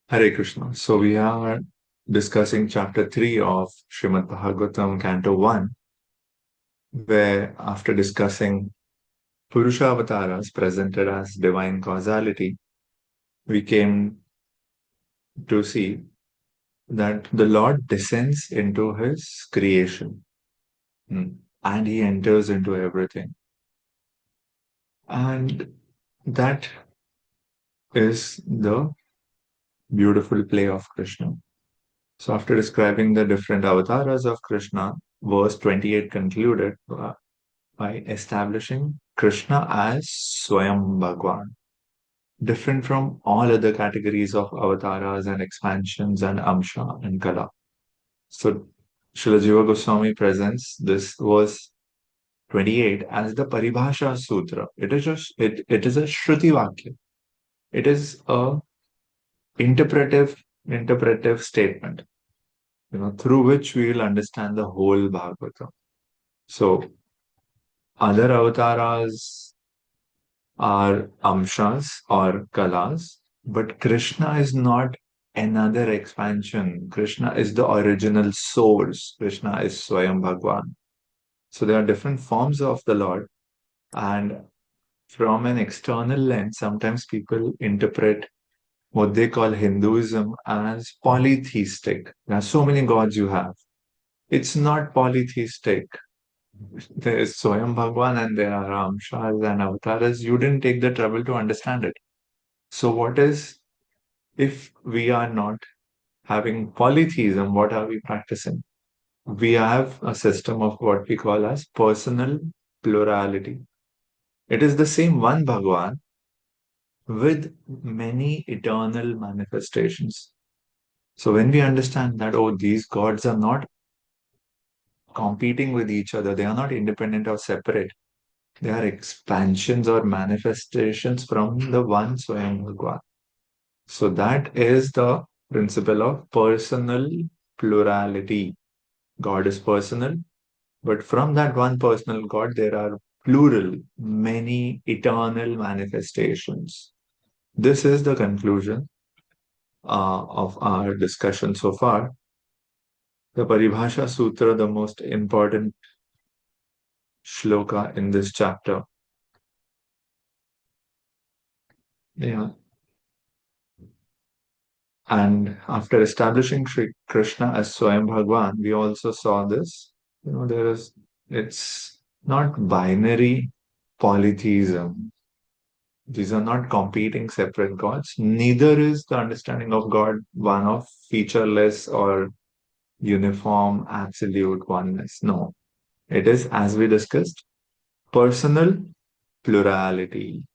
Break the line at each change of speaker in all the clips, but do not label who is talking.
Hare Krishna. So we are discussing chapter 3 of Srimad Bhagavatam, Canto 1, where after discussing Puruṣa-avatāras presented as divine causality, we came to see that the Lord descends into his creation and he enters into everything. And that is the beautiful play of Krishna. So after describing the different avatars of Krishna, verse 28 concluded by establishing Krishna as Swayam Bhagwan, different from all other categories of avatars and expansions and amsha and kala. So Srila Jiva Goswami presents this verse 28 as the Paribhasha Sutra. It is a Shruti Vakya. It is a interpretive statement, through which we will understand the whole Bhagavatam. So other avatars are amshas or kalas, but Krishna is not another expansion. Krishna is the original source. Krishna is Swayam Bhagwan. So there are different forms of the Lord, and from an external lens, sometimes people interpret what they call Hinduism as polytheistic. There are so many gods you have. It's not polytheistic. There is Swayam Bhagwan and there are Amshas and Avataras. You didn't take the trouble to understand it. So, what is, if we are not having polytheism, what are we practicing? We have a system of what we call as personal plurality. It is the same one Bhagwan with many eternal manifestations. So, when we understand that, oh, these gods are not competing with each other, they are not independent or separate. They are expansions or manifestations from the one Swayam Bhagwan. So that is the principle of personal plurality. God is personal, but from that one personal God, there are plural, many eternal manifestations. This is the conclusion of our discussion so far. The Paribhasha Sutra, the most important shloka in this chapter. Yeah. And after establishing Sri Krishna as Swayam Bhagwan, we also saw this. It's not binary polytheism. These are not competing separate gods. Neither is the understanding of God one of featureless or uniform absolute oneness. No, it is, as we discussed, personal plurality.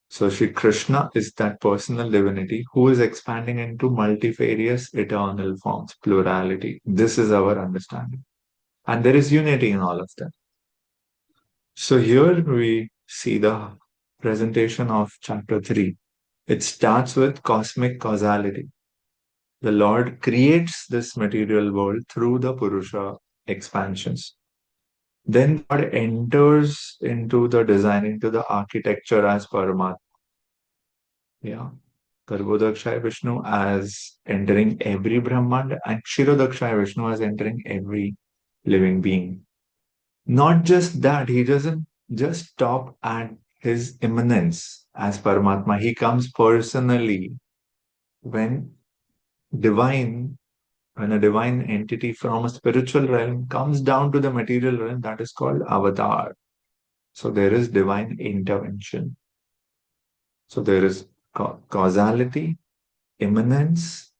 So Sri Krishna is that personal divinity who is expanding into multifarious eternal forms, plurality. This is our understanding. And there is unity in all of them. So here we see the presentation of chapter 3. It starts with cosmic causality. The Lord creates this material world through the Purusha expansions. Then God enters into the design, into the architecture as Paramatma. Yeah. Garbhodakshaya Vishnu as entering every Brahmand and Kshirodakshaya Vishnu as entering every living being. Not just that, he doesn't just stop at his immanence as Paramatma. He comes personally when divine, when a divine entity from a spiritual realm comes down to the material realm, that is called avatar. So there is divine intervention. So there is causality, immanence,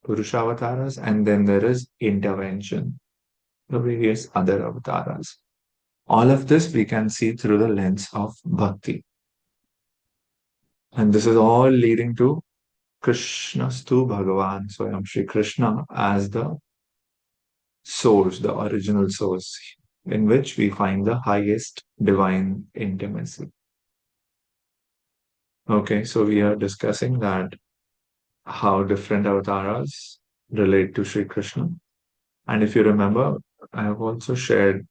Puruṣa-avatāras, and then there is intervention, the various other avatars. All of this we can see through the lens of bhakti. And this is all leading to Krishnastu Bhagavan Swayam Shri Krishna as the source, the original source, in which we find the highest divine intimacy. Okay, so we are discussing that how different avatars relate to Shri Krishna. And if you remember, I have also shared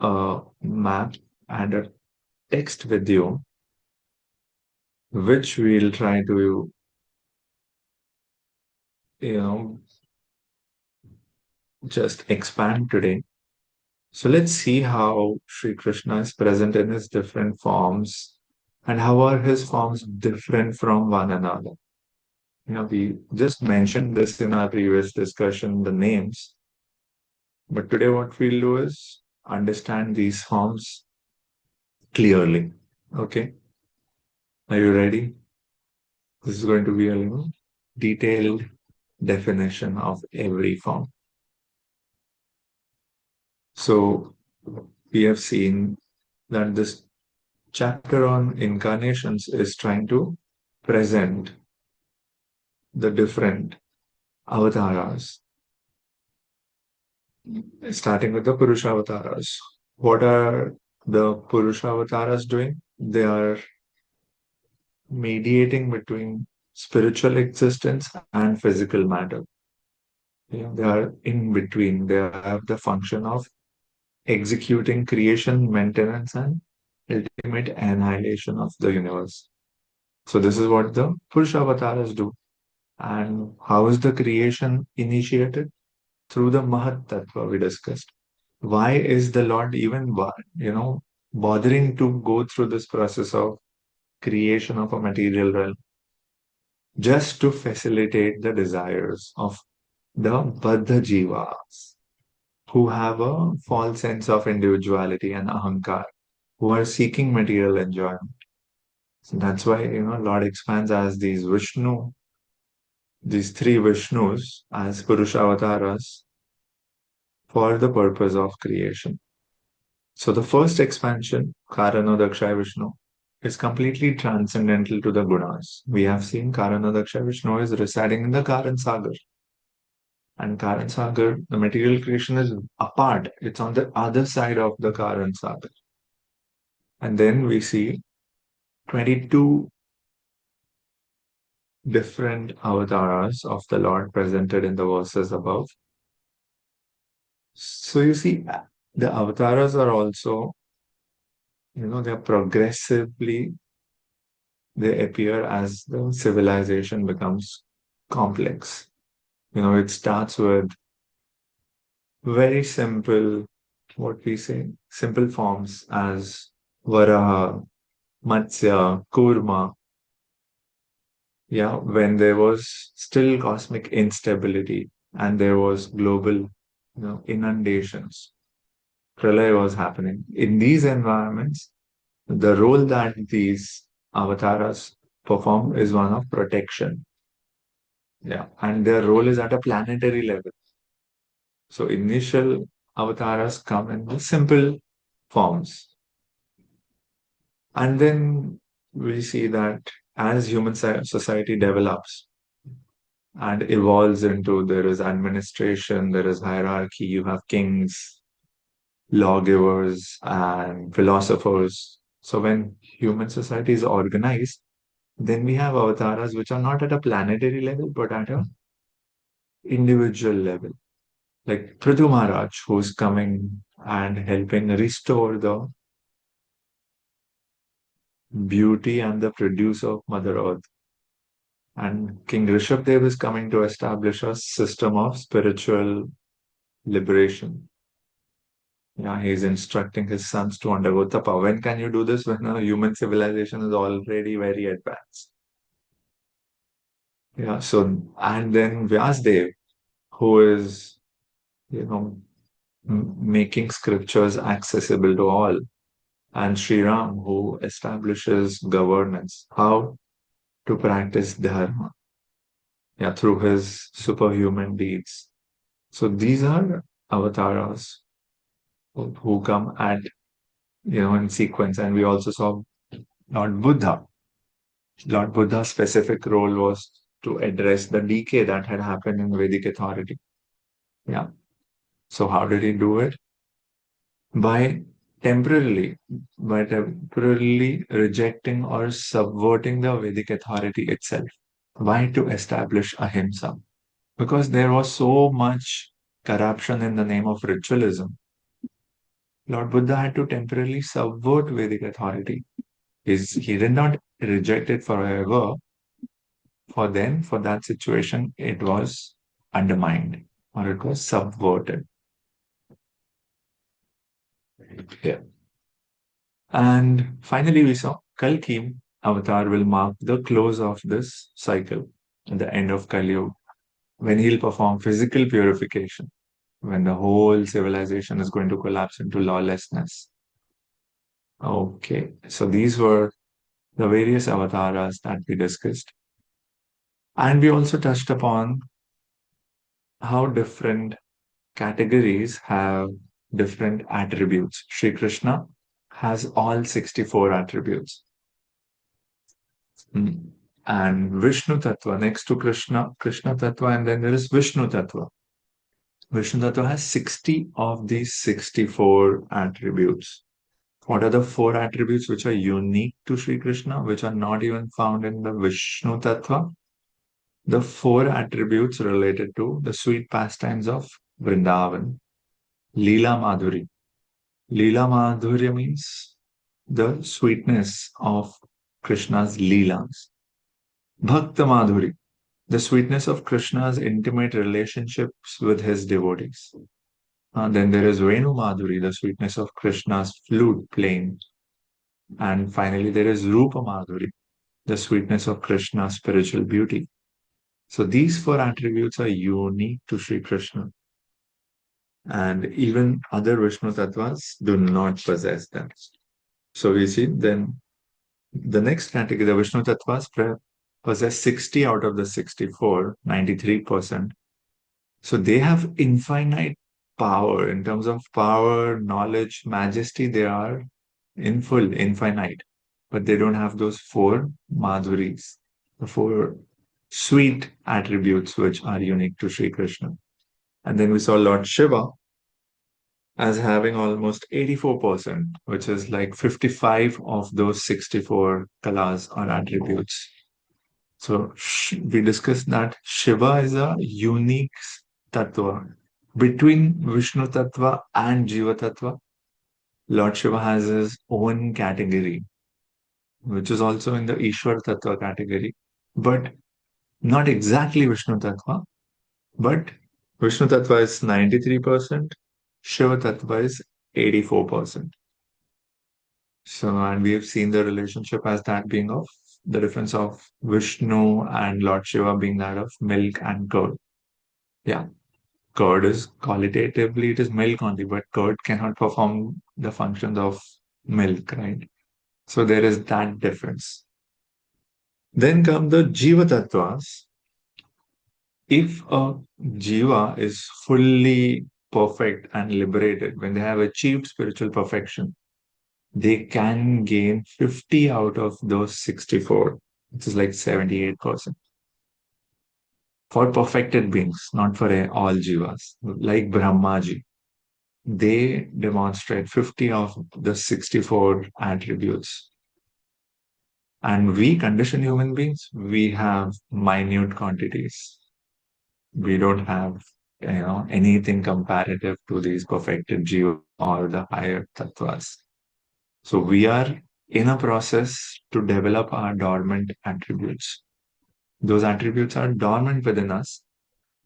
a map and a text with you, which we'll try to just expand today. So let's see how Sri Krishna is present in his different forms and how are his forms different from one another. We just mentioned this in our previous discussion, the names, but today what we'll do is understand these forms clearly. Okay, are you ready? This is going to be a detailed definition of every form. So we have seen that this chapter on incarnations is trying to present the different avatars, starting with the Puruṣa-avatāras. What are the Puruṣa-avatāras doing? They are mediating between spiritual existence and physical matter. They are in between. They have the function of executing creation, maintenance, and ultimate annihilation of the universe. So this is what the Puruṣa-avatāras do. And how is the creation initiated? Through the Mahat Tattva we discussed. Why is the Lord even, bothering to go through this process of creation of a material realm? Just to facilitate the desires of the Baddha Jivas, who have a false sense of individuality and ahankar, who are seeking material enjoyment. So that's why, Lord expands as these three Vishnus as Puruṣa-avatāras for the purpose of creation. So the first expansion, Karana-daksha Vishnu, is completely transcendental to the gunas. We have seen Karana-daksha Vishnu is residing in the Karan Sagar. And Karan Sagar, the material creation is apart. It's on the other side of the Karan Sagar. And then we see 22 different avatars of the Lord presented in the verses above. So you see, the avatars are also, they're progressively, they appear as the civilization becomes complex. It starts with very simple, simple forms as Varaha, Matsya, Kurma. Yeah, when there was still cosmic instability and there was global, inundations, pralaya was happening. In these environments, the role that these avatars perform is one of protection. Yeah, and their role is at a planetary level. So initial avatars come in the simple forms. And then we see that as human society develops and evolves into, there is administration, there is hierarchy, you have kings, lawgivers, and philosophers. So when human society is organized, then we have avatars which are not at a planetary level, but at a individual level. Like Prithu Maharaj, who's coming and helping restore the beauty and the produce of Mother Earth. And King Rishabh-dev is coming to establish a system of spiritual liberation. Yeah, he's instructing his sons to undergo tapa. When can you do this? When a human civilization is already very advanced. Yeah, so, and then Vyasdev, who is, making scriptures accessible to all. And Sri Ram, who establishes governance, how to practice dharma, yeah, through his superhuman deeds. So these are avatars who come at, in sequence. And we also saw Lord Buddha. Lord Buddha's specific role was to address the decay that had happened in Vedic authority. Yeah. So how did he do it? By temporarily, rejecting or subverting the Vedic authority itself. Why? To establish ahimsa. Because there was so much corruption in the name of ritualism. Lord Buddha had to temporarily subvert Vedic authority. He did not reject it forever, For that situation, it was undermined or it was subverted. Yeah. And finally, we saw Kalki avatar will mark the close of this cycle at the end of Kali Yuga, when he'll perform physical purification, when the whole civilization is going to collapse into lawlessness. Okay, so these were the various avatars that we discussed. And we also touched upon how different categories have different attributes. Sri Krishna has all 64 attributes. And Vishnu Tattva next to Krishna Tattva, and then there is Vishnu Tattva. Vishnu Tattva has 60 of these 64 attributes. What are the 4 attributes which are unique to Sri Krishna, which are not even found in the Vishnu Tattva? The 4 attributes related to the sweet pastimes of Vrindavan. Līlā-madhuri. Līlā-madhurya means the sweetness of Krishna's Leelas. Bhakta-madhuri, the sweetness of Krishna's intimate relationships with his devotees. Then there is Venu-madhuri, the sweetness of Krishna's flute playing. And finally, there is Rūpa-madhuri, the sweetness of Krishna's spiritual beauty. So these 4 attributes are unique to Sri Krishna. And even other Vishnu Tattvas do not possess them. So we see then the next category, the Vishnu Tattvas possess 60 out of the 64, 93%. So they have infinite power. In terms of power, knowledge, majesty, they are in full, infinite. But they don't have those 4 madhuris, the 4 sweet attributes which are unique to Sri Krishna. And then we saw Lord Shiva as having almost 84%, which is like 55 of those 64 kalas or attributes. So we discussed that Shiva is a unique tattva. Between Vishnu tattva and Jiva tattva, Lord Shiva has his own category, which is also in the Ishwar tattva category, but not exactly Vishnu tattva, but Vishnu tattva is 93%, Shiva tattva is 84%. So, and we have seen the relationship as that being of the difference of Vishnu and Lord Shiva being that of milk and curd. Yeah, curd is qualitatively, it is milk only, but curd cannot perform the functions of milk, right? So there is that difference. Then come the Jiva Tattvas. If a Jiva is fully perfect and liberated, when they have achieved spiritual perfection, they can gain 50 out of those 64, which is like 78%. For perfected beings, not for all Jivas, like Brahmaji, they demonstrate 50 of the 64 attributes. And we conditioned human beings, we have minute quantities. We don't have anything comparative to these perfected Jiva or the higher tattvas. So we are in a process to develop our dormant attributes. Those attributes are dormant within us,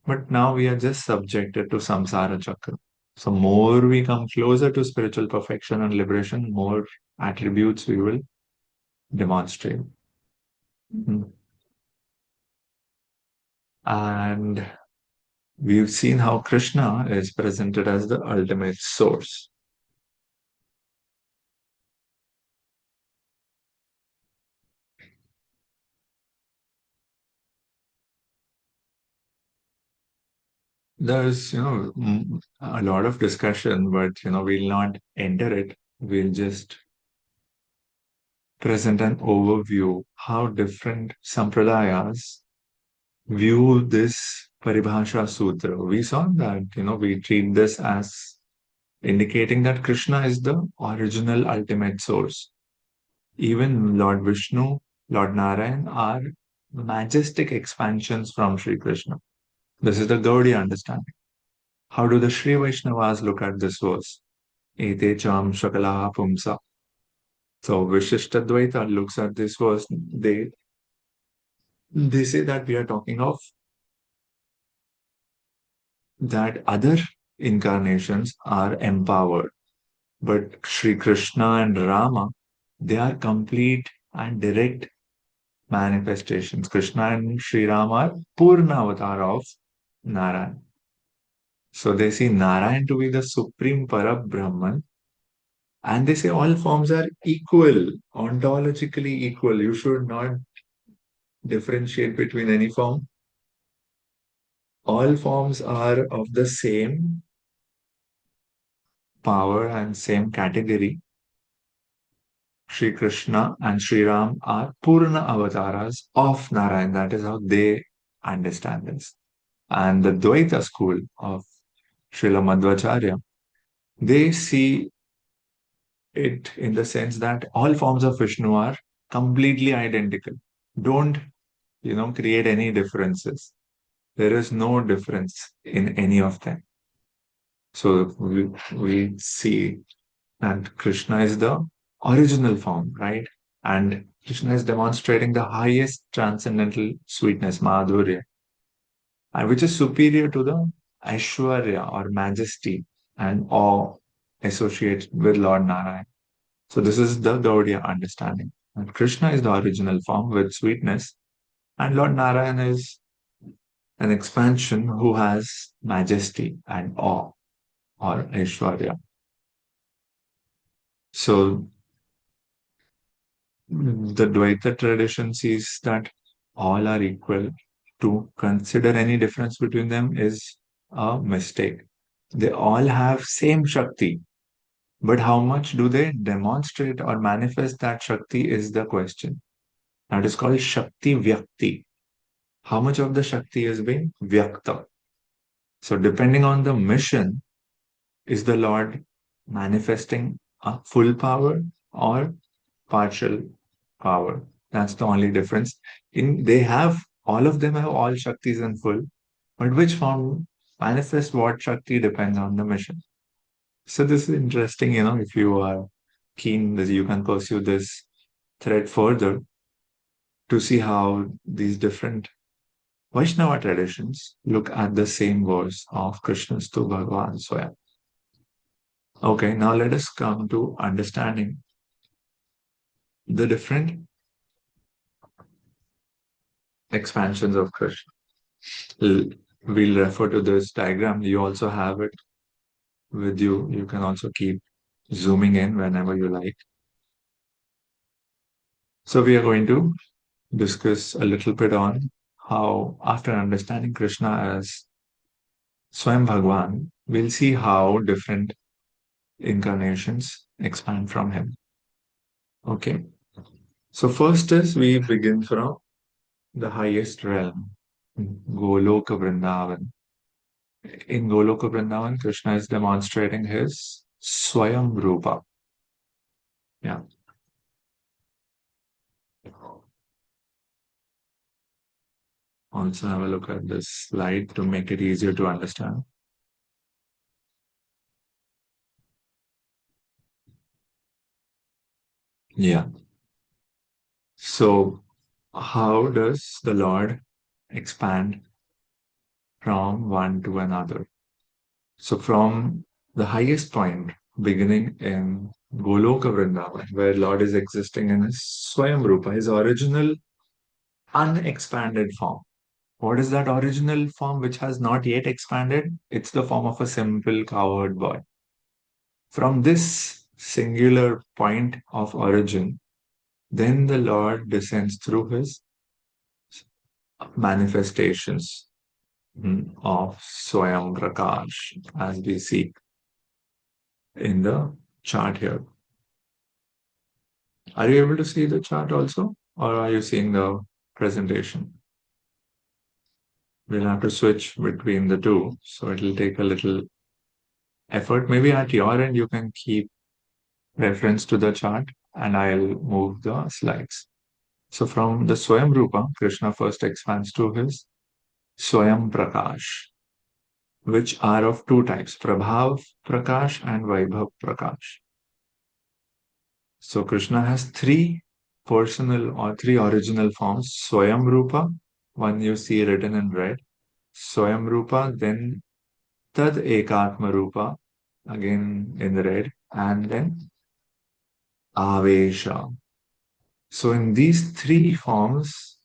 but now we are just subjected to samsara chakra. So more we come closer to spiritual perfection and liberation, more attributes we will demonstrate. And we've seen how Krishna is presented as the ultimate source. There's, a lot of discussion, but, we'll not enter it. We'll just present an overview how different sampradayas view this Paribhasha Sutra. We saw that, we treat this as indicating that Krishna is the original ultimate source. Even Lord Vishnu, Lord Nārāyaṇa are majestic expansions from Sri Krishna. This is the Gaudiya understanding. How do the Sri Vaishnavas look at this verse? Ete cham shakalaha pumsa. So Vishishtadvaita looks at this verse. they say that we are talking of that other incarnations are empowered, but Sri Krishna and Rama, they are complete and direct manifestations. Krishna and Sri Rama are Purna avatar of Narayan. So they see Narayan to be the supreme Parabrahman, and they say all forms are equal, ontologically equal. You should not differentiate between any form. All forms are of the same power and same category. Sri Krishna and Sri Ram are Purna-avatāras of Narayan. That is how they understand this. And the Dvaita school of Srila Madhvacharya, they see it in the sense that all forms of Vishnu are completely identical. Don't, create any differences. There is no difference in any of them. So we see that Krishna is the original form, right? And Krishna is demonstrating the highest transcendental sweetness, Madhurya, and which is superior to the Aishwarya or majesty and awe associated with Lord Narayan. So this is the Gaudiya understanding. And Krishna is the original form with sweetness, and Lord Narayan is an expansion who has majesty and awe or Aishwarya. So the Dvaita tradition sees that all are equal. To consider any difference between them is a mistake. They all have same Shakti, but how much do they demonstrate or manifest that Shakti is the question. That is called Shakti Vyakti. How much of the Shakti is being Vyakta? So depending on the mission, is the Lord manifesting a full power or partial power? That's the only difference. They have all of them have all Shaktis in full, but which form manifest what Shakti depends on the mission. So this is interesting, if you are keen that you can pursue this thread further to see how these different Vaishnava traditions look at the same verse of Krishna's to Bhagavan Swayam. Okay, now let us come to understanding the different expansions of Krishna. We'll refer to this diagram. You also have it with you. You can also keep zooming in whenever you like. So we are going to discuss a little bit on how, after understanding Krishna as Swayam Bhagwan, we'll see how different incarnations expand from him. Okay. So first is we begin from the highest realm, Goloka Vrindavan. In Goloka Vrindavan, Krishna is demonstrating his Svayam-rūpa. Yeah. Also have a look at this slide to make it easier to understand. Yeah. So how does the Lord expand from one to another? So from the highest point, beginning in Goloka Vrindavan, where Lord is existing in his Svayam-rūpa, his original unexpanded form. What is that original form which has not yet expanded? It's the form of a simple cowherd boy. From this singular point of origin, then the Lord descends through his manifestations of Svayam-prakāśa, as we see in the chart here. Are you able to see the chart also, or are you seeing the presentation? We'll have to switch between the two, so it'll take a little effort. Maybe at your end, you can keep reference to the chart and I'll move the slides. So from the Svayam-rūpa, Krishna first expands to his svayaṁ-prakāśa, which are of two types, Prabhav-prakāśa and Vaibhav-prakāśa. So Krishna has three personal or three original forms. Svayam-rūpa, one you see written in red. Svayam-rūpa, then Tad-ekātma-rūpa, again in red, and then Avesha. So in these three forms,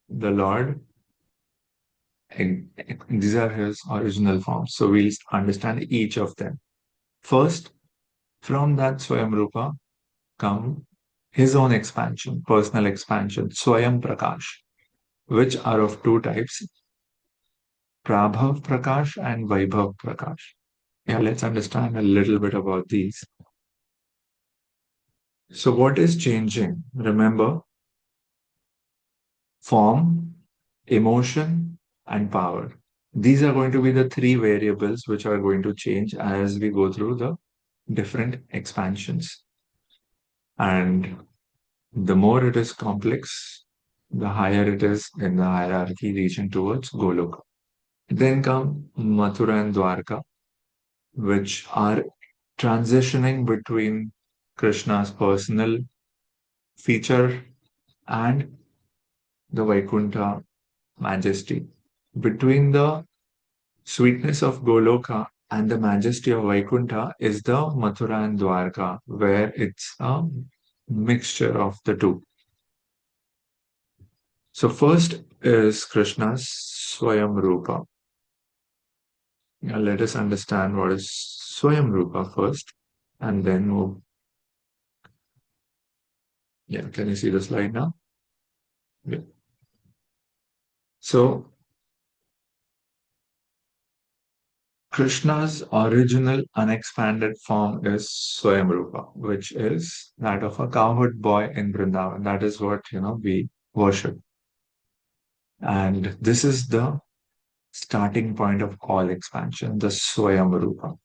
the Lord, these are his original forms. So we'll understand each of them. First, from that Svayam-rūpa come his own expansion, personal expansion, Svayam-prakāśa, which are of two types, Prabhav-prakāśa and Vaibhav-prakāśa. Yeah, let's understand a little bit about these. So what is changing? Remember, form, emotion, and power. These are going to be the three variables which are going to change as we go through the different expansions. And the more it is complex, the higher it is in the hierarchy reaching towards Goloka. Then come Mathura and Dwarka, which are transitioning between Krishna's personal feature and the Vaikuntha majesty. Between the sweetness of Goloka and the majesty of Vaikuntha is the Mathura and Dwarka, where it's a mixture of the two. So first is Krishna's Svayam-rūpa. Now let us understand what is Svayam-rūpa first, and then we'll... Yeah, can you see the slide now? Yeah. So Krishna's original unexpanded form is Svayam-rūpa, which is that of a cowherd boy in Vrindavan. That is what, we worship. And this is the starting point of all expansion, the Svayam-rūpa,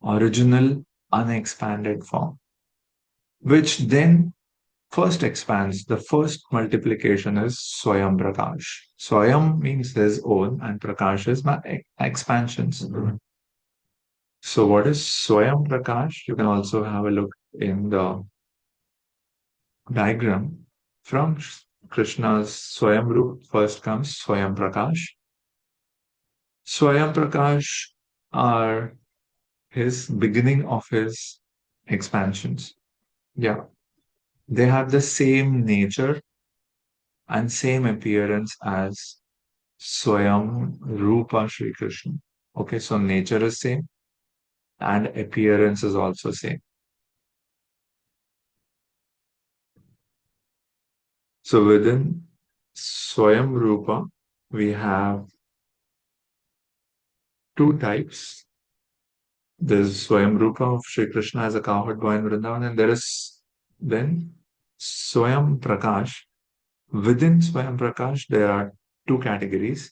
original unexpanded form, which then first expands. The first multiplication is Svayam-prakāśa. Svayam means his own, and Prakāśa is expansions. So what is Svayam-prakāśa? You can also have a look in the diagram. From Krishna's Svayam-rūpa, first comes Svayam-prakāśa. Svayam-prakāśa are his beginning of his expansions. Yeah. They have the same nature and same appearance as Svayam-rūpa Sri Krishna. Okay, so nature is same and appearance is also same. So within Svayam-rūpa, we have two types. There's Svayam-rūpa of Sri Krishna as a cowherd boy in Vrindavan, and there is then Svayam-prakāśa. Within Svayam-prakāśa, there are two categories,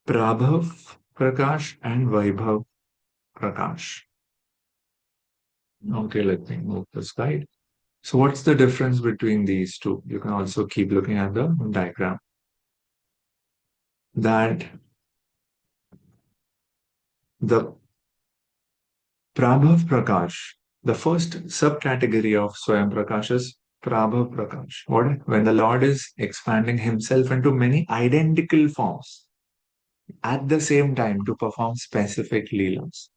Prabhav-prakāśa and Vaibhav-prakāśa. Okay, let me move the slide. So what's the difference between these two? You can also keep looking at the diagram. That the Prabhav-prakāśa, the first subcategory of Svayam-prakāśa is Prabhav-prakāśa. What? When the Lord is expanding himself into many identical forms at the same time to perform specific Līlās.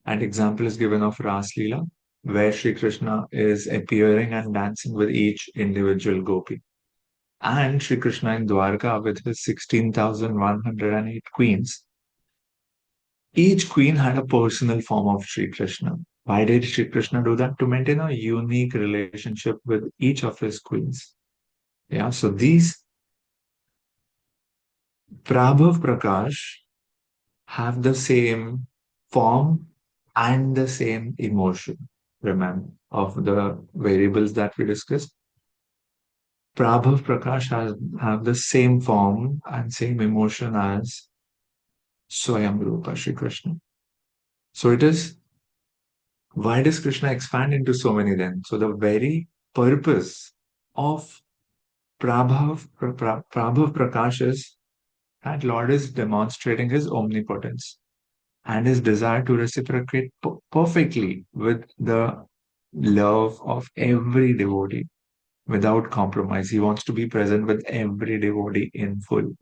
An example is given of Ras Līlā, where Sri Krishna is appearing and dancing with each individual gopi. And Sri Krishna in Dwarka with his 16,108 queens. Each queen had a personal form of Sri Krishna. Why did Sri Krishna do that? To maintain a unique relationship with each of his queens. Yeah, so these Prabhav-prakāśa have the same form and the same emotion. Remember, of the variables that we discussed, Prabhav-prakāśa have the same form and same emotion as Svayam-rūpa Sri Krishna. So it is, why does Krishna expand into so many then? So the very purpose of Prabhav-prakāśa is that Lord is demonstrating his omnipotence and his desire to reciprocate perfectly with the love of every devotee. without compromise. He wants to be present with every devotee in full.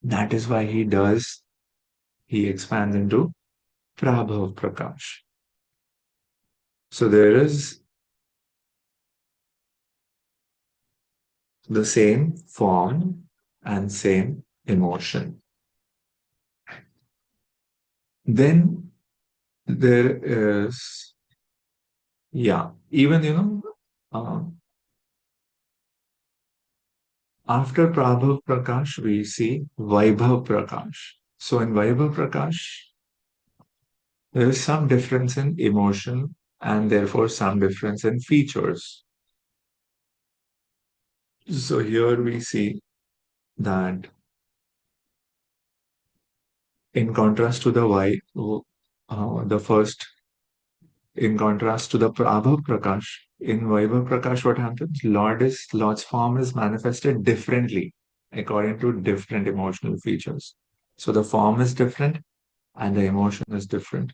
That is why he expands into Prabhav Prakash. So there is the same form and same emotion. Then there is, even, after Prabhav Prakash, we see Vaibhav Prakash. So in Vaibhav Prakash, there is some difference in emotion and therefore some difference in features. So here we see that in contrast to the first, in contrast to the Prabhav Prakash, in Vaibhav Prakash, what happens? Lord's form is manifested differently according to different emotional features. So the form is different and the emotion is different.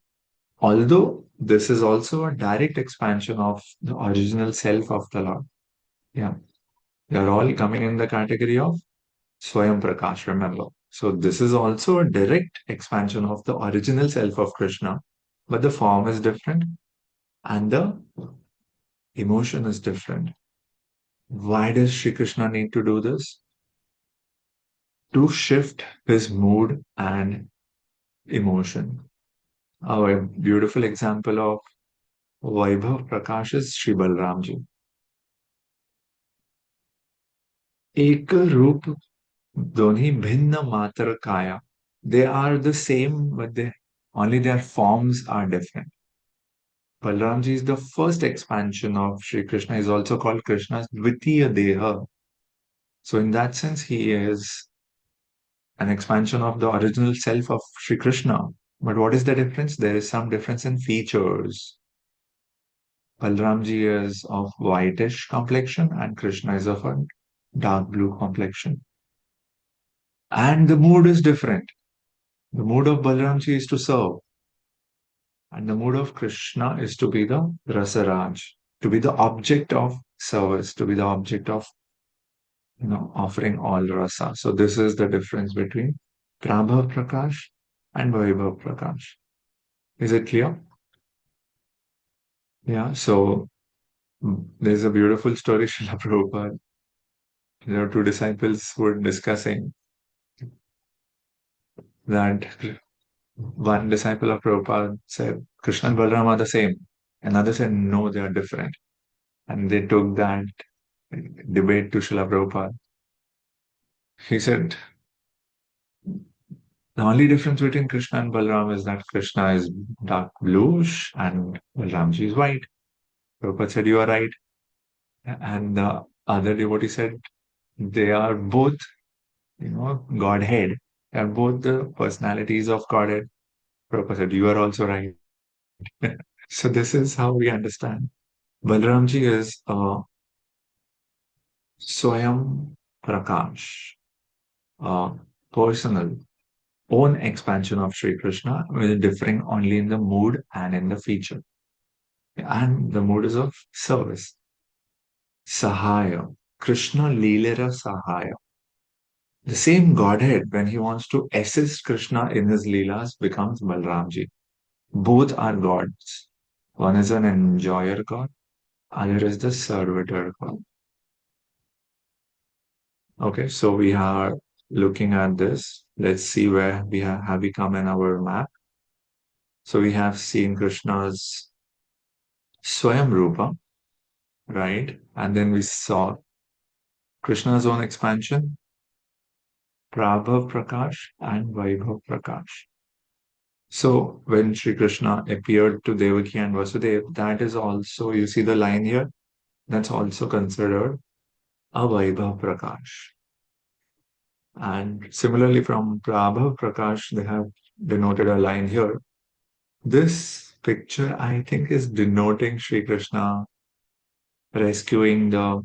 Although this is also a direct expansion of the original self of the Lord. Yeah. They are all coming in the category of Svayam-Prakash, remember. So this is also a direct expansion of the original self of Krishna, but the form is different and the emotion is different. Why does Sri Krishna need to do this? To shift his mood and emotion. A beautiful example of Vaibhav Prakash is Sri Balramji. एक रूप दोन्ही भिन्न मात्र kaya. They are the same, but only their forms are different. Balramji is the first expansion of Sri Krishna. Is also called Krishna's Dvitīya-deha. So in that sense, he is an expansion of the original self of Sri Krishna. But what is the difference? There is some difference in features. Balramji is of whitish complexion and Krishna is of a dark blue complexion. And the mood is different. The mood of Balramji is to serve. And the mood of Krishna is to be the Rasaraj, to be the object of service, to be the object of offering all rasa. So this is the difference between Prabhav Prakash and Vaibhav Prakash. Is it clear? Yeah, so there's a beautiful story, Srila Prabhupada. There are two disciples who were discussing that one disciple of Prabhupada said, Krishna and Balaram are the same. Another said, no, they are different. And they took that debate to Srila Prabhupada. He said, the only difference between Krishna and Balaram is that Krishna is dark bluish and Balaramji is white. Prabhupada said, you are right. And the other devotee said, they are both, Godhead. They are both the personalities of Godhead. Prabhupada said, you are also right. So this is how we understand. Balaramji is a Svayam-Prakash, a personal own expansion of Sri Krishna, differing only in the mood and in the feature. And the mood is of service. Sahaya. Krishna Līlā Sahaya. The same Godhead, when he wants to assist Krishna in his Leelas, becomes Balramji. Both are gods. One is an enjoyer God, other is the servitor God. Okay, so we are looking at this. Let's see where we have we come in our map. So we have seen Krishna's Svayam-rūpa, right? And then we saw Krishna's own expansion, Prabhav Prakash and Vaibhav Prakash. So when Sri Krishna appeared to Devaki and Vasudeva, that is also, you see the line here, that's also considered a Vaibhav Prakash. And similarly from Prabhav Prakash, they have denoted a line here. This picture, I think, is denoting Sri Krishna rescuing the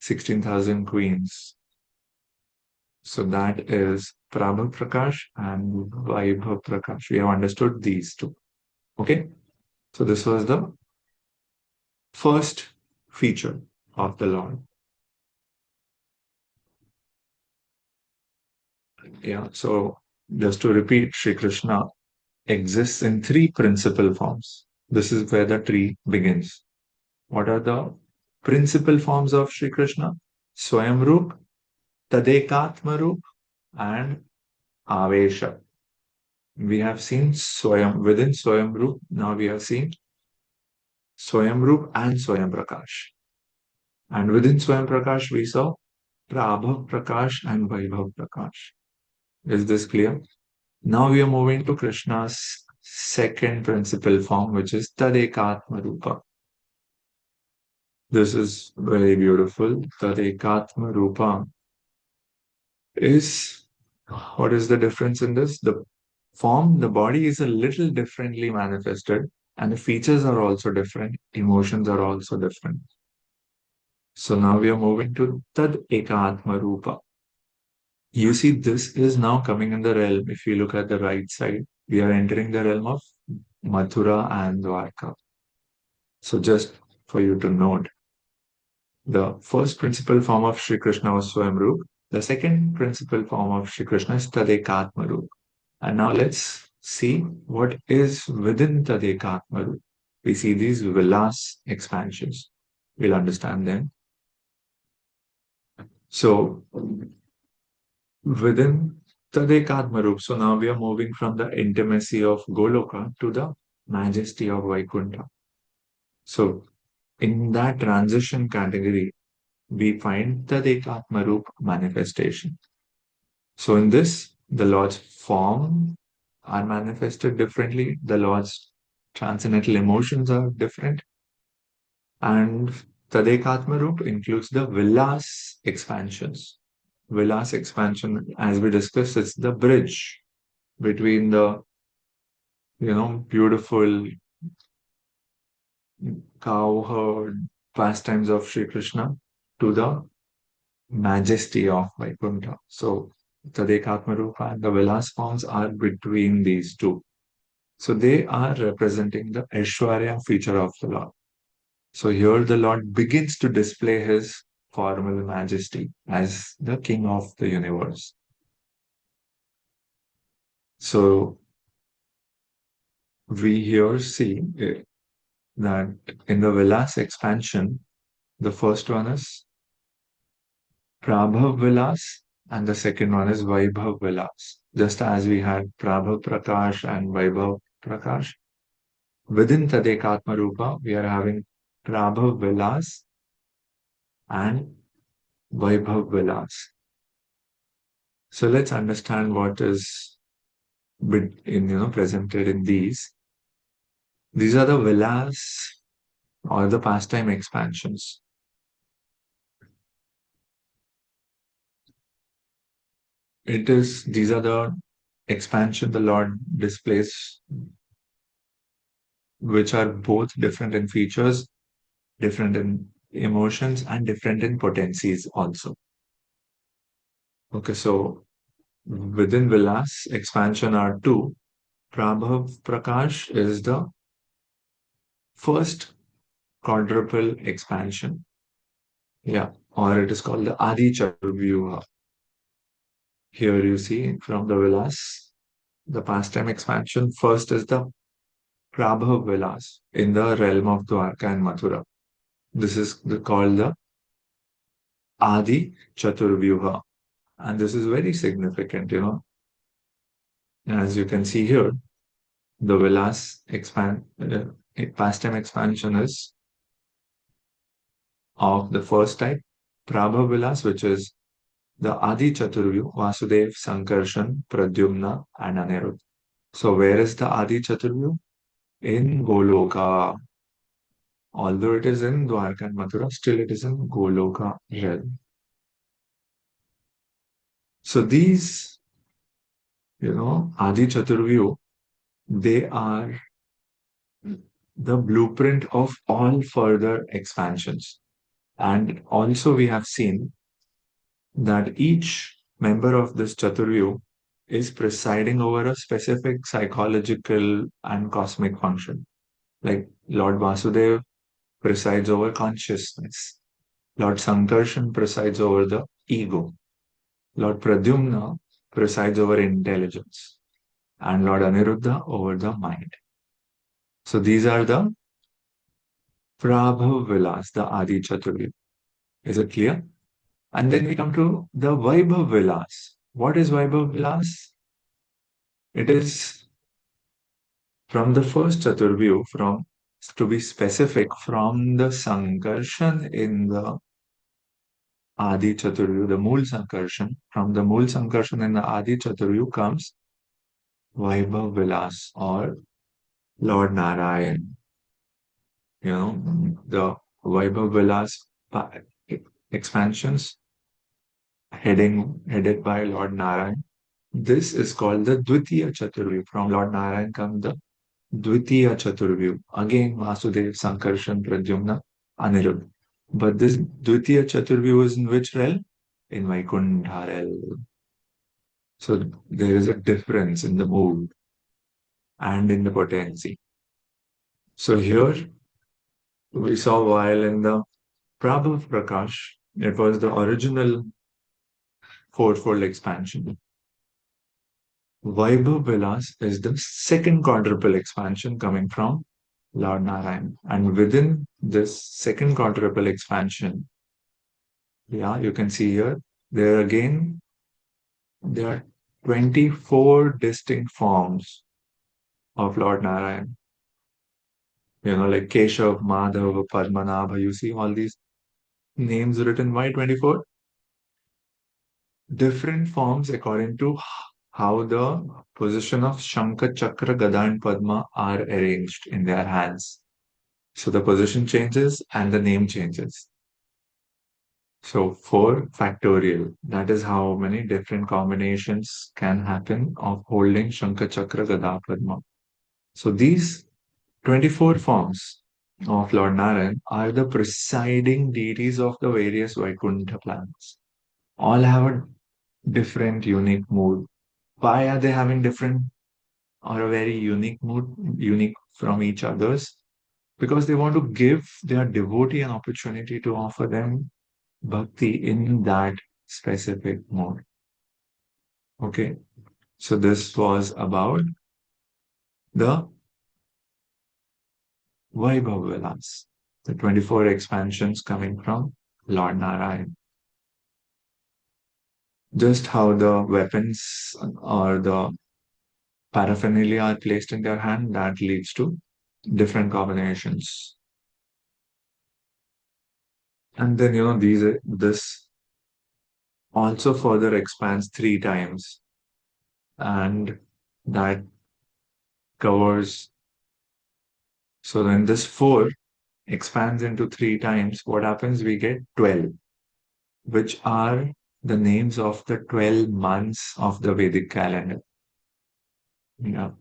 16,000 queens. So that is Prabhav Prakash and Vaibhav Prakash. We have understood these two. Okay? So this was the first feature. of the Lord. Yeah, so just to repeat, Sri Krishna exists in three principal forms. This is where the tree begins. What are the principal forms of Sri Krishna? Svayam-rūpa, Tad-ekātma-rūpa, and Avesha. We have seen Swayam within Svayam-rūpa. Now we have seen Svayam-rūpa and svayaṁ-prakāśa. And within svayaṁ-prakāśa, we saw Prabhav-prakāśa and Vaibhav-prakāśa. Is this clear? Now we are moving to Krishna's second principal form, which is Tad-ekātma-rūpa. This is very beautiful. Tad-ekātma-rūpa is, what is the difference in this? The form, the body is a little differently manifested, and the features are also different, emotions are also different. So now we are moving to Tad-ekātma-rūpa. You see, this is now coming in the realm. If you look at the right side, we are entering the realm of Mathura and Dwarka. So just for you to note, the first principal form of Sri Krishna was Svayam-rūpa. The second principal form of Sri Krishna is Tad-ekātma-rūpa. And now let's see what is within Tad-ekātma-rūpa. We see these Vilāsa expansions. We'll understand them. So within Tad-ekātma-rūpa, so now we are moving from the intimacy of Goloka to the majesty of Vaikuntha. So in that transition category, we find Tad-ekātma-rūpa manifestation. So in this, the Lord's form are manifested differently. The Lord's transcendental emotions are different. And Tad-ekātma-rūpa includes the Vilāsa expansions. Vilāsa expansion, as we discussed, is the bridge between the, beautiful cowherd pastimes of Sri Krishna to the majesty of Vaikuntha. So Tad-ekātma-rūpa and the Vilāsa forms are between these two. So they are representing the Aishwarya feature of the Lord. So here the Lord begins to display his formal majesty as the king of the universe. So we here see that in the Vilāsa expansion, the first one is Prabhav-Vilāsa and the second one is Vaibhav-Vilāsa. Just as we had Prabhav-prakāśa and Vaibhav-prakāśa, within Tad-ekātma-rūpa, we are having Prabhav-Vilāsa and Vaibhav-Vilāsa. So let's understand what is presented in these. These are the Vilāsa or the pastime expansions. These are the expansion the Lord displays, which are both different in features, different in emotions, and different in potencies also. Okay, so within Vilāsa expansion are two. Prabhav-prakāśa is the first quadruple expansion. Yeah, or it is called the Ādi-catur-vyūha. Here you see from the Vilāsa, the pastime expansion, first is the Prabhav-Vilāsa in the realm of Dwarka and Mathura. This is called the Ādi-catur-vyūha. And this is very significant, As you can see here, the Vilāsa pastime expansion is of the first type, Prabhav-Vilāsa, which is the Ādi-catur-vyūha, Vasudeva, Sankarshan, Pradyumna, and Aniruddha. So where is the Ādi-catur-vyūha? In Goloka. Although it is in Dwarka and Mathura, still it is in Goloka realm. So these, Ādi-catur-vyūha, they are the blueprint of all further expansions. And also we have seen that each member of this Chaturvyūha is presiding over a specific psychological and cosmic function. Like Lord Vasudeva presides over consciousness. Lord Sankarshan presides over the ego. Lord Pradyumna presides over intelligence. And Lord Aniruddha over the mind. So these are the Prabhav Vilas, the Ādi-catur-vyūha. Is it clear? And then we come to the Vaibhav Vilas. What is Vaibhav Vilas? It is from the first Chaturvyuha, from to be specific, from the Sankarshan in the Ādi-catur-vyūha, the Mool Sankarshan. From the Mool Sankarshan in the Ādi-catur-vyūha comes Vaibhav Vilas or Lord Nārāyaṇa. The Vaibhav Vilas expansions headed by Lord Nārāyaṇa. This is called the Dvitīya-catur-vyūha. From Lord Nārāyaṇa comes the Dvitīya-catur-vyūha. Again, Vāsudev, Sankarshan, Pradyumna, Aniruddha. But this Dvitīya-catur-vyūha is in which realm? In Vaikuntha realm. So there is a difference in the mood and in the potency. So here we saw while in the Prabhav Prakash, it was the original fourfold expansion. Vaibhav Vilas is the second quadruple expansion coming from Lord Nārāyaṇa. And within this second quadruple expansion, you can see here, there are 24 distinct forms of Lord Nārāyaṇa. Like Keshav, Madhav, Padmanabha, you see all these names written. Why 24? Different forms according to how the position of Shankha, Chakra, Gada and Padma are arranged in their hands. So the position changes and the name changes. So 4 factorial, that is how many different combinations can happen of holding Shankha, Chakra, Gada, Padma. So these 24 forms of Lord Nārāyaṇa are the presiding deities of the various Vaikuntha planets. All have a different, unique mood. Why are they having different or a very unique mood, unique from each others? Because they want to give their devotee an opportunity to offer them bhakti in that specific mode. Okay, so this was about the Vaibhav Vilas, the 24 expansions coming from Lord Nārāyaṇa. Just how the weapons or the paraphernalia are placed in their hand, that leads to different combinations. And then, this also further expands 3 times. And that covers, so then this 4 expands into 3 times. What happens? We get 12, which are the names of the 12 months of the Vedic calendar. Yeah.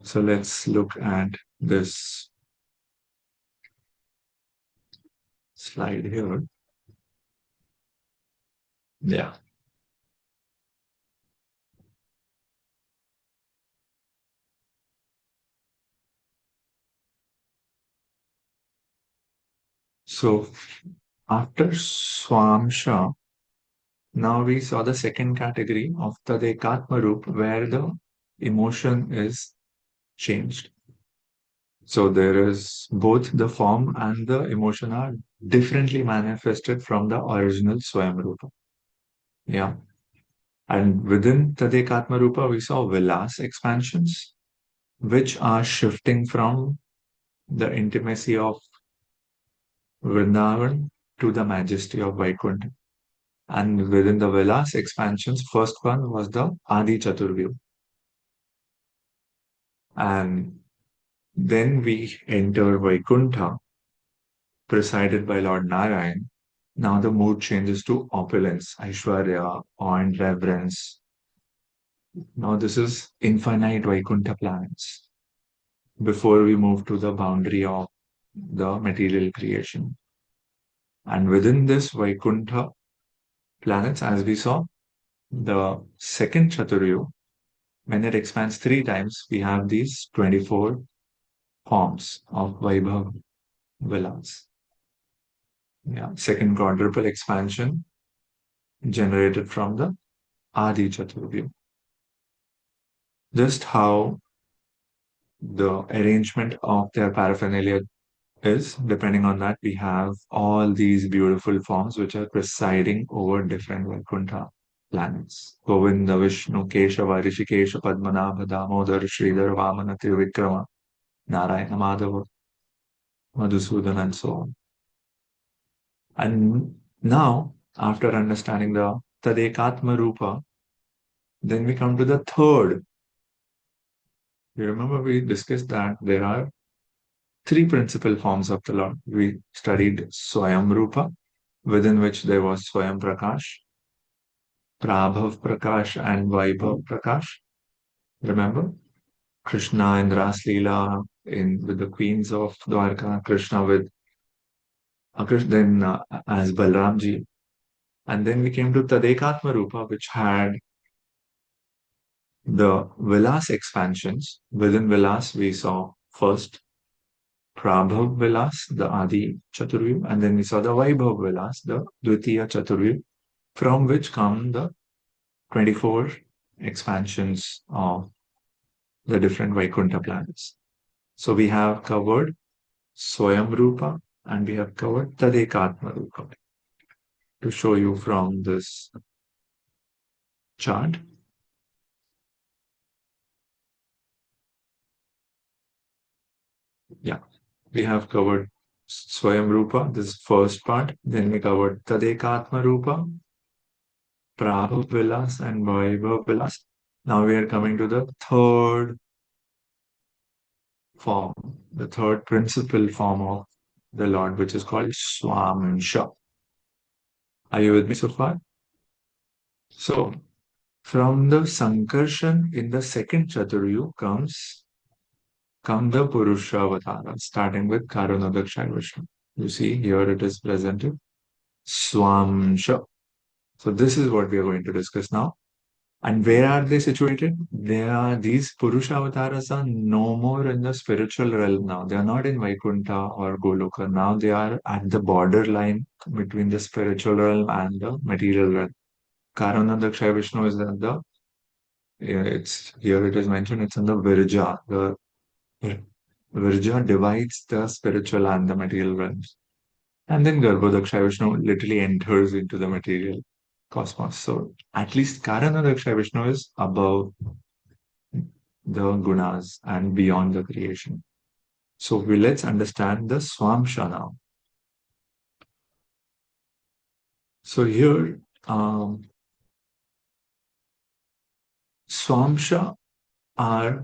So let's look at this slide here. Yeah. So after Svāṃśa, now we saw the second category of Tad-ekātma-rūpa, where the emotion is changed. So there is both the form and the emotion are differently manifested from the original Svayam-rūpa. Yeah. And within Tad-ekātma-rūpa, we saw Vilāsa expansions, which are shifting from the intimacy of Vrindavan to the majesty of Vaikuntha. And within the Vilāsa expansions, first one was the Ādi-catur-vyūha. And then we enter Vaikuntha, presided by Lord Nārāyaṇa. Now the mood changes to opulence, Aishwarya, awe and reverence. Now this is infinite Vaikuntha planets before we move to the boundary of the material creation. And within this Vaikuntha planets, as we saw, the second Chaturvyuha, when it expands 3 times, we have these 24 forms of Vaibhav Vilas. second quadruple expansion generated from the Ādi-catur-vyūha. Just how the arrangement of their paraphernalia is, depending on that, we have all these beautiful forms which are presiding over different Vaikuntha planets. Govinda, Vishnu, Keshava, Rishikesha, Padmanabha, Damodar, Sridhar, Vamana, Trivikrama, Nārāyaṇa, Madhava, Madhusudana, and so on. And now, after understanding the Tad-ekātma-rūpa, then we come to the third. You remember we discussed that there are three principal forms of the Lord. We studied Svayam-rūpa, within which there was Svayam-prakāśa, Prabhav-prakāśa, and Vaibhav-prakāśa. Remember? Krishna in Ras Līlā with the queens of Dwarka, Krishna with then as Balramji. And then we came to Tad-ekātma-rūpa, which had the Vilāsa expansions. Within Vilāsa, we saw first Prabhav Vilāsa, the Ādi-catur-vyūha, and then we saw the Vaibhav Vilāsa, the Dvitīya-catur-vyūha, from which come the 24 expansions of the different Vaikuntha planets. So we have covered Svayam-rūpa and we have covered Tad-ekātma-rūpa. To show you from this chart, we have covered Svayam-rūpa, this first part. Then we covered Tad-ekātma-rūpa, Prabhav Vilāsa, and Vaibhav Vilāsa. Now we are coming to the third form, the third principal form of the Lord, which is called Svāṃśa. Are you with me so far? So, from the Sankarshan in the second Chaturvyuha come the Puruṣa-avatāras, starting with Karunadaksha. You see, here it is presented, Svāṃśa. So this is what we are going to discuss now. And where are they situated? These Puruṣa-avatāras are no more in the spiritual realm now. They are not in Vaikuntha or Goloka. Now they are at the borderline between the spiritual realm and the material realm. Karunadaksha Vishnu is at the, here it is mentioned, it's in the Virja. The Virja divides the spiritual and the material realms. And then Garbhodaksha Vishnu literally enters into the material cosmos. So at least Karunadaksha Vishnu is above the gunas and beyond the creation. So let's understand the Svāṃśa now. So here, Svāṃśa are,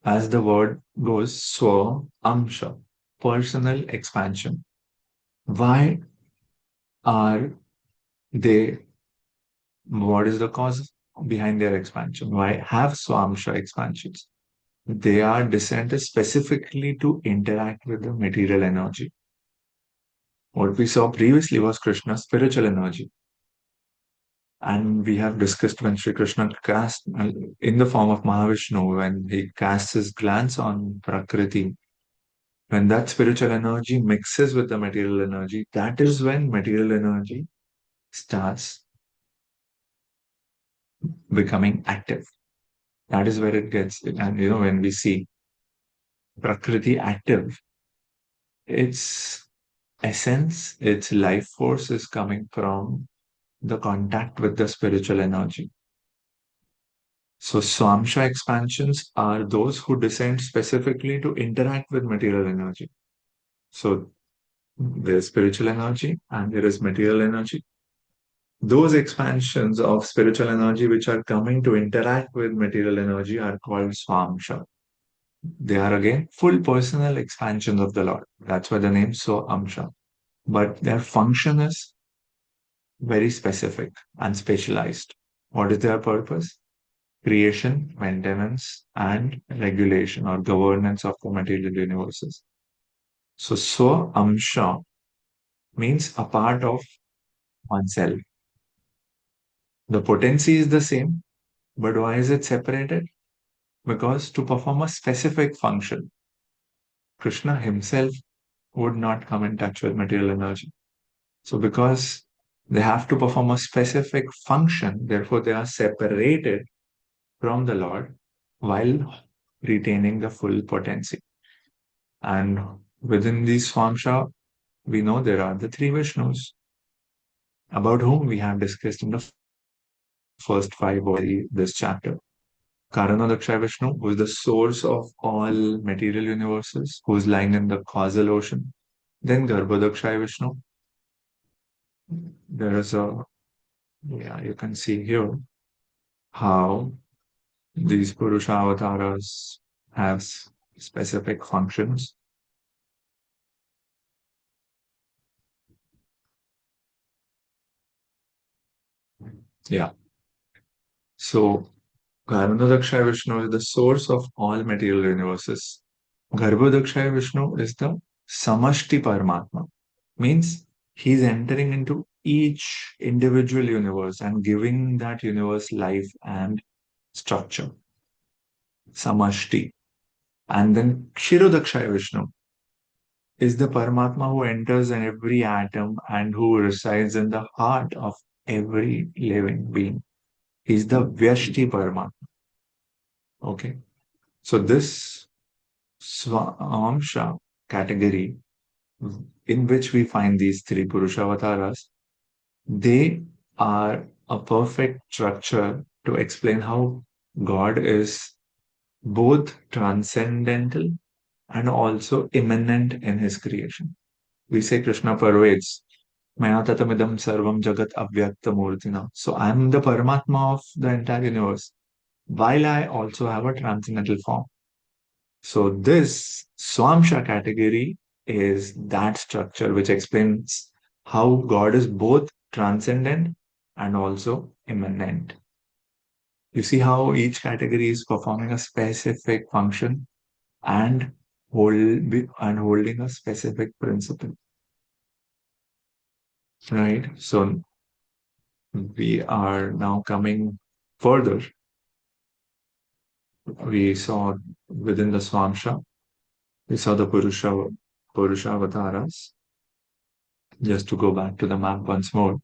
as the word goes, svayaṁ-rūpa, personal expansion. Why are they, what is the cause behind their expansion? Why have Svāṃśa expansions? They are descended specifically to interact with the material energy. What we saw previously was Krishna's spiritual energy. And we have discussed when Sri Krishna cast in the form of Mahavishnu, when he casts his glance on Prakriti, when that spiritual energy mixes with the material energy, that is when material energy starts becoming active. That is where it gets, and when we see Prakriti active, its essence, its life force is coming from the contact with the spiritual energy. So Svāṃśa expansions are those who descend specifically to interact with material energy. So there is spiritual energy and there is material energy. Those expansions of spiritual energy which are coming to interact with material energy are called Svāṃśa. They are again full personal expansions of the Lord. That's why the name Svāṃśa. But their function is very specific and specialized. What is their purpose? Creation, maintenance, and regulation or governance of the material universes. So Svāṃśa means a part of oneself. The potency is the same, but why is it separated? Because to perform a specific function, Krishna himself would not come in touch with material energy. So because they have to perform a specific function, therefore they are separated from the Lord while retaining the full potency. And within these Svāṃśa, we know there are the three Vishnus, about whom we have discussed in the first five of this chapter. Karanadaksha Vishnu, who is the source of all material universes, who is lying in the causal ocean. Then Garbhodaksha Vishnu. There is you can see here how these Puruṣa-avatāras have specific functions. Yeah. So Karanadaksha Vishnu is the source of all material universes. Garbhodaksha Vishnu is the Samashti Paramatma. Means he's entering into each individual universe and giving that universe life and structure. Samashti. And then Kshirodaksha Vishnu is the Paramatma who enters in every atom and who resides in the heart of every living being. He's the Vyashti Paramatma. Okay. So this Svāṃśa category in which we find these three Puruṣa-avatāras, they are a perfect structure to explain how God is both transcendental and also immanent in his creation. We say Krishna pervades. Maya tatamidam sarvam jagat avyakta murtina. So I'm the Paramatma of the entire universe, while I also have a transcendental form. So this Svāṃśa category is that structure which explains how God is both transcendent and also immanent. You see how each category is performing a specific function and holding a specific principle. Right? So we are now coming further. We saw within the Svāṃśa, we saw the Puruṣa-avatāras. Just to go back to the map once more.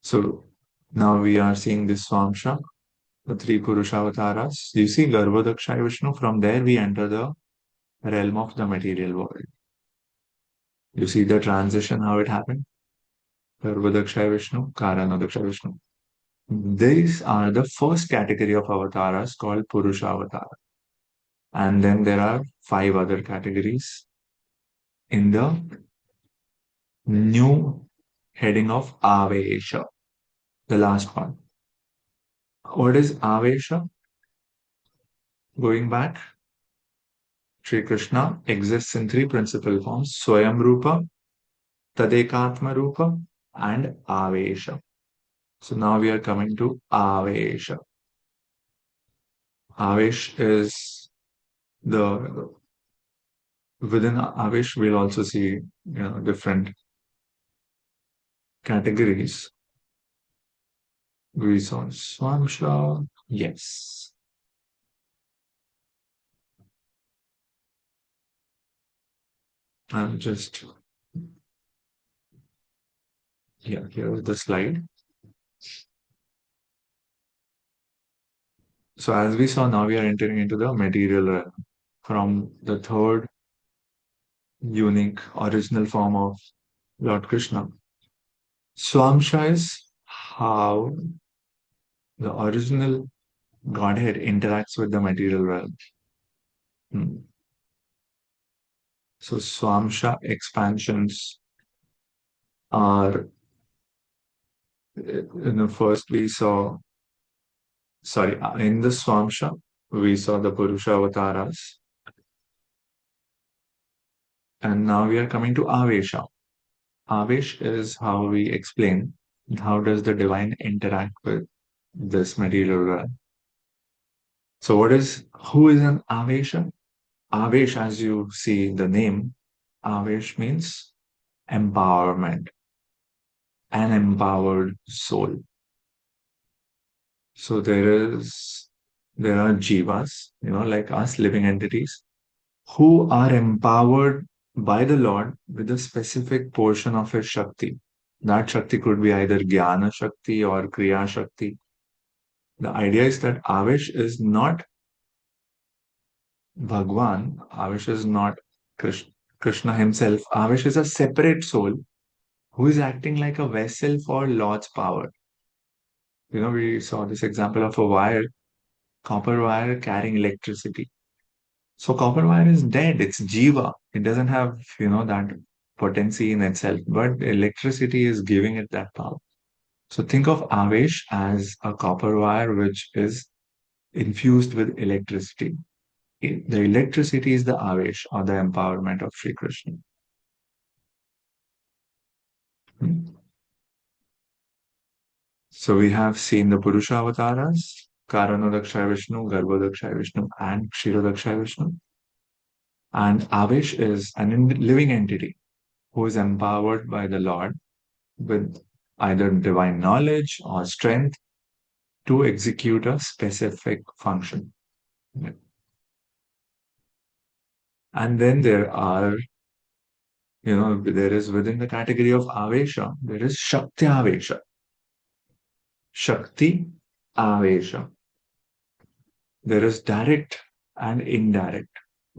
So now we are seeing this Svāṃśa, the three Puruṣa-avatāras. You see Garbhodaksha Vishnu, from there we enter the realm of the material world. You see the transition, how it happened? Garbhodaksha Vishnu, Karanadaksha Vishnu. These are the first category of avatars called Puruṣa-avatāra. And then there are five other categories in the new heading of Avesha, the last one. What is Avesha? Going back, Sri Krishna exists in three principal forms: Svayam-rūpa, Tad-ekātma-rūpa, and Avesha. So now we are coming to Avesha. Avesh is within Avesh we'll also see different categories. We saw Svāṃśa, yes. I'm just here's the slide. So as we saw, now we are entering into the material realm from the third unique original form of Lord Krishna. Svāṃśa is how the original Godhead interacts with the material realm. So Svāṃśa expansions are, first we saw, in the Svāṃśa, we saw the Puruṣa-avatāras. And now we are coming to Avesha. Avesh is how we explain how does the divine interact with this material realm. So who is an Avesha? Avesh, as you see the name, Avesh means empowerment, an empowered soul. So there are jivas, like us, living entities, who are empowered by the Lord with a specific portion of his Shakti. That Shakti could be either Jnana Shakti or Kriya Shakti. The idea is that Avesh is not Bhagwan, Avesh is not Krishna himself. Avesh is a separate soul who is acting like a vessel for Lord's power. We saw this example of a wire, copper wire carrying electricity. So copper wire is dead. It's jiva. It doesn't have, that potency in itself, but electricity is giving it that power. So think of Avesh as a copper wire which is infused with electricity. The electricity is the Avesh or the empowerment of Sri Krishna. So we have seen the Puruṣa-avatāras, Karanodakshaya Vishnu, Garbhodakshaya Vishnu, and Kshirodakshaya Vishnu. And Avesh is an living entity who is empowered by the Lord with either divine knowledge or strength to execute a specific function. And then there is within the category of Avesha, there is Shakti Avesha. Shakti Avesha. There is direct and indirect.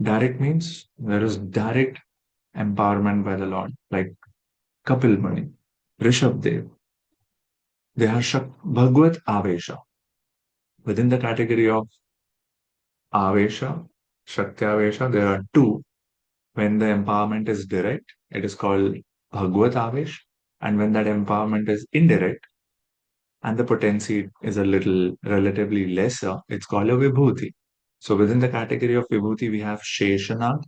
Direct means there is direct empowerment by the Lord, like Kapil Muni, Rishabh Dev. They are Bhagavad Avesha. Within the category of Avesha, Shakti Avesha, there are two. When the empowerment is direct, it is called Bhagavad Avesh. And when that empowerment is indirect, and the potency is a little relatively lesser, it's called a Vibhuti. So within the category of Vibhuti, we have Sheshanag.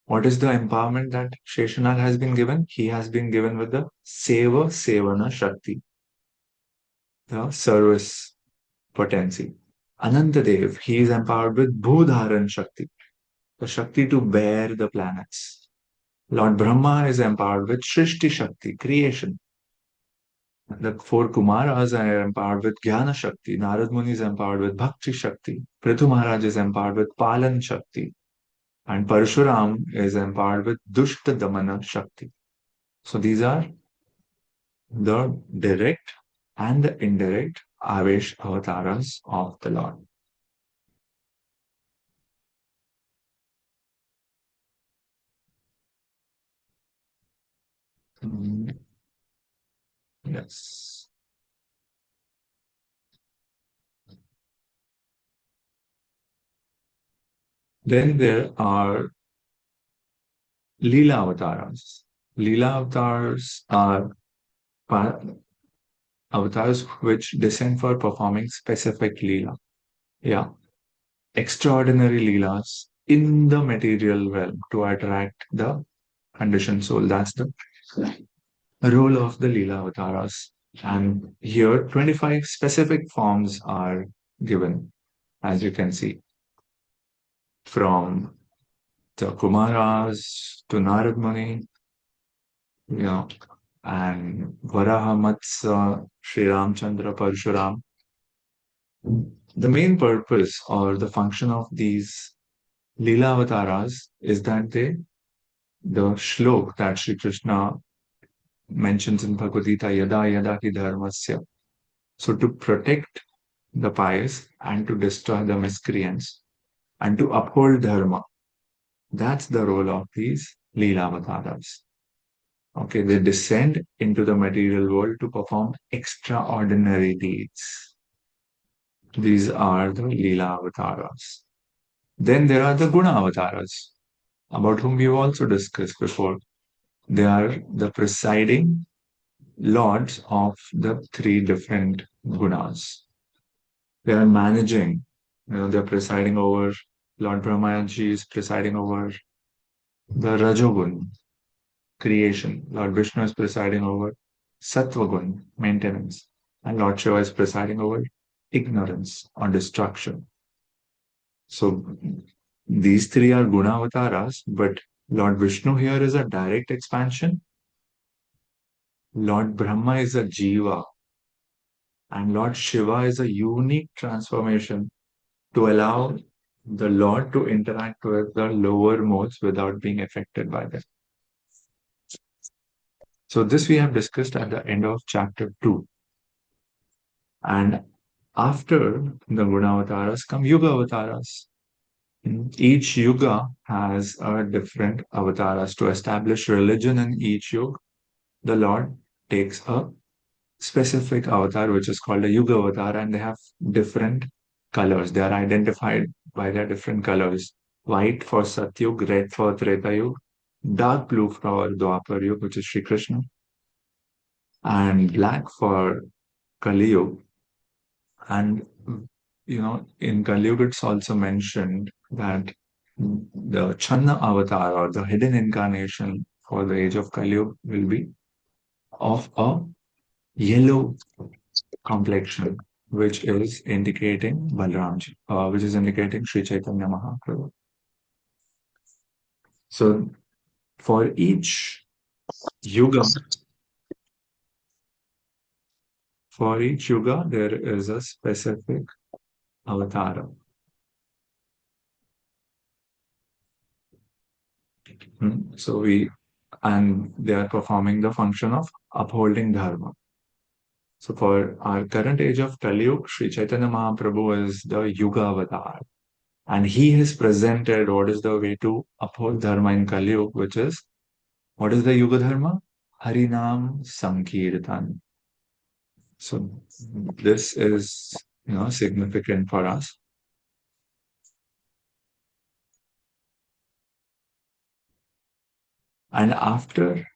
What is the empowerment that Sheshanag has been given? He has been given with the Seva Sevana Shakti, the service potency. Anantadev, he is empowered with Bhudharan Shakti, the Shakti to bear the planets. Lord Brahma is empowered with Shrishti Shakti, creation. The four Kumaras are empowered with Jnana Shakti. Narad Muni is empowered with Bhakti Shakti. Prithu Maharaj is empowered with Palan Shakti. And Parshuram is empowered with Dushta Damana Shakti. So these are the direct and the indirect Avesh avatars of the Lord. Yes. Then there are Līlā-avatāras. Līlā-avatāras are avatars which descend for performing specific Līlā. Yeah. Extraordinary Līlas in the material realm to attract the conditioned soul. That's the role of the Līlā-avatāras. And here, 25 specific forms are given, as you can see, from the Kumaras to Narad Muni, and Varaha Matsya, Sri Ramchandra, Parshuram. The main purpose or the function of these Līlā-avatāras is that the shlok that Sri Krishna mentions in Bhagavad Gita, Yada Yada Hi Dharmasya. So to protect the pious and to destroy the miscreants and to uphold dharma. That's the role of these Līlā-avatāras. Okay, they descend into the material world to perform extraordinary deeds. These are the Līlā-avatāras. Then there are the Guṇa-avatāras, about whom we've also discussed before. They are the presiding lords of the three different gunas. They are managing, they're presiding over, Lord Brahmaji is presiding over the Rajogun, creation. Lord Vishnu is presiding over Sattvagun, maintenance. And Lord Shiva is presiding over ignorance or destruction. So these three are Guṇa-avatāras, but Lord Vishnu here is a direct expansion. Lord Brahma is a Jiva. And Lord Shiva is a unique transformation to allow the Lord to interact with the lower modes without being affected by them. So this we have discussed at the end of chapter 2. And after the Guṇa-avatāras come Yuga-avatāras. Each yuga has a different avatars. To establish religion in each yuga, the Lord takes a specific avatar, which is called a Yuga-avatar, and they have different colors. They are identified by their different colors. White for Satyug, red for Treta Yuga, dark blue for Dwapar Yuga, which is Sri Krishna, and black for Kali Yuga. And in Kali Yuga, it's also mentioned that the Channa avatar or the hidden incarnation for the age of Kali Yuga will be of a yellow complexion, which is indicating Balramji, which is indicating Sri Chaitanya Mahaprabhu. So for each yuga, there is a specific avatar. So they are performing the function of upholding dharma. So for our current age of Kali Yuga, Sri Chaitanya Mahaprabhu is the Yuga-avatar. And he has presented what is the way to uphold dharma in Kali Yuga, which is, what is the Yuga dharma? Harinam Sankirtan. So this is significant for us. And after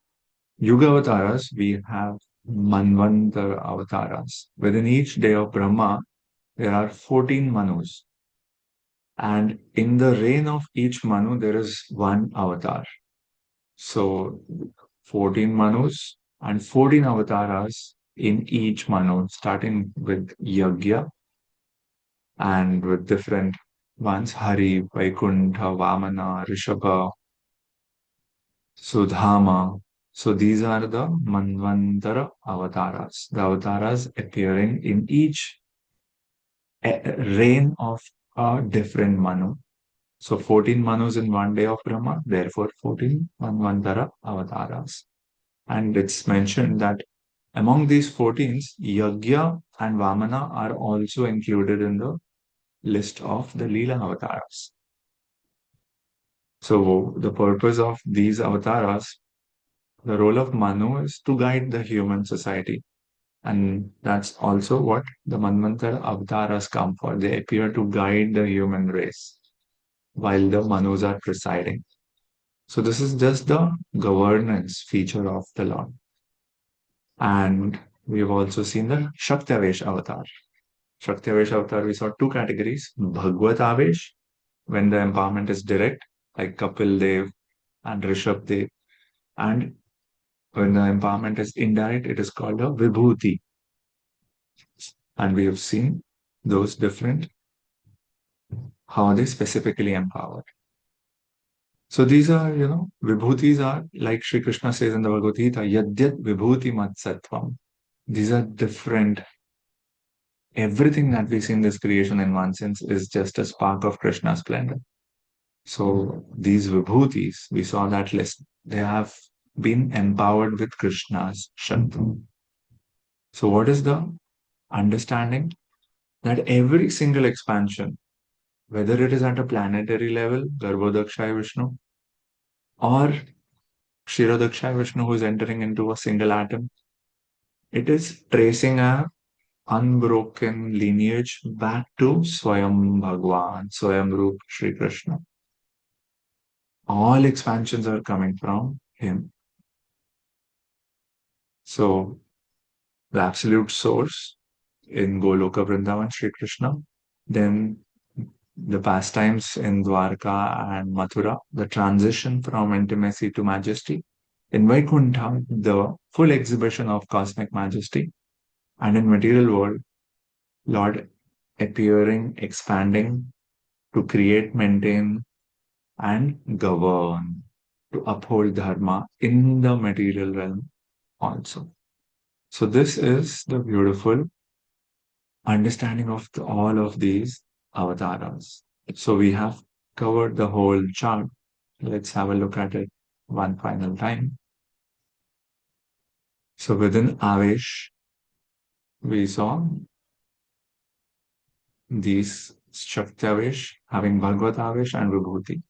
Yuga-avatāras, we have Manvantara-avatāras. Within each day of Brahma, there are 14 Manus. And in the reign of each Manu, there is one avatar. So 14 Manus and 14 Avataras in each Manu, starting with Yajna and with different ones, Hari, Vaikuntha, Vamana, Rishabha, Sudhama. So these are the Manvantara-avatāras, the avatars appearing in each reign of a different Manu. So 14 Manus in one day of Brahma, therefore 14 Manvantara-avatāras. And it's mentioned that among these 14s, Yajna and Vamana are also included in the list of the Līlā-avatāras. So the purpose of these avatars, the role of Manu is to guide the human society. And that's also what the Manvantara-avatāras come for. They appear to guide the human race while the Manus are presiding. So this is just the governance feature of the Lord. And we've also seen the Shakti-avesh avatar. Shakti-avesh avatar, we saw two categories. Bhagavad-avesh, when the empowerment is direct, like Kapil Dev and Rishabh Dev. And when the empowerment is indirect, it is called a Vibhuti. And we have seen those different, how they specifically empower. So these are, Vibhutis are, like Sri Krishna says in the Bhagavad Gita, Yadyat Vibhuti Mat-sattvam. These are different. Everything that we see in this creation, in one sense, is just a spark of Krishna's splendor. So these Vibhutis, we saw that list, they have been empowered with Krishna's Shakti. So what is the understanding? That every single expansion, whether it is at a planetary level, Garbhodakshaya Vishnu, or Kshirodakshaya Vishnu who is entering into a single atom, it is tracing a unbroken lineage back to Swayam Bhagwan, Svayam-rūpa Sri Krishna. All expansions are coming from him. So the absolute source in Goloka Vrindavan, Sri Krishna, then the pastimes in Dwarka and Mathura, the transition from intimacy to majesty. In Vaikuntha, the full exhibition of cosmic majesty. And in material world, Lord appearing, expanding to create, maintain, and govern, to uphold dharma in the material realm also. So this is the beautiful understanding of all of these avatars. So we have covered the whole chart. Let's have a look at it one final time. So within Avesh, we saw these Shakti-avesh having Bhagavad-avesh and Vibhuti.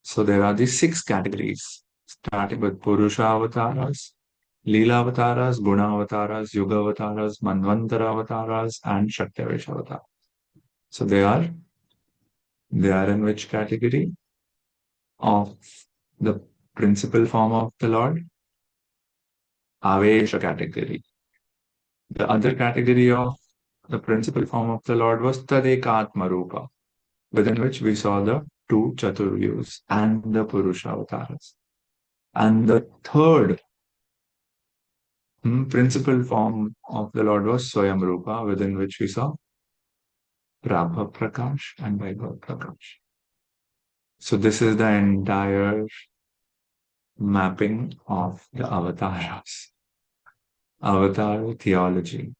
So there are these 6 categories, starting with Puruṣa-avatāras, Līlā-avatāras, Guṇa-avatāras, Yuga-avatāras, Manvantara-avatāras, and Shakti-avesh-avatāras. So they are in which category? Of the principal form of the Lord? Avesha category. The other category of the principal form of the Lord was Tad-ekātma-rūpa, within which we saw the 2 Chaturvyus and the Puruṣa-avatāras. And the third principal form of the Lord was Svayam-rūpa, within which we saw Prabha-prakāśa and Vaikuntha-prakāśa. So this is the entire mapping of the avatars, avatar theology.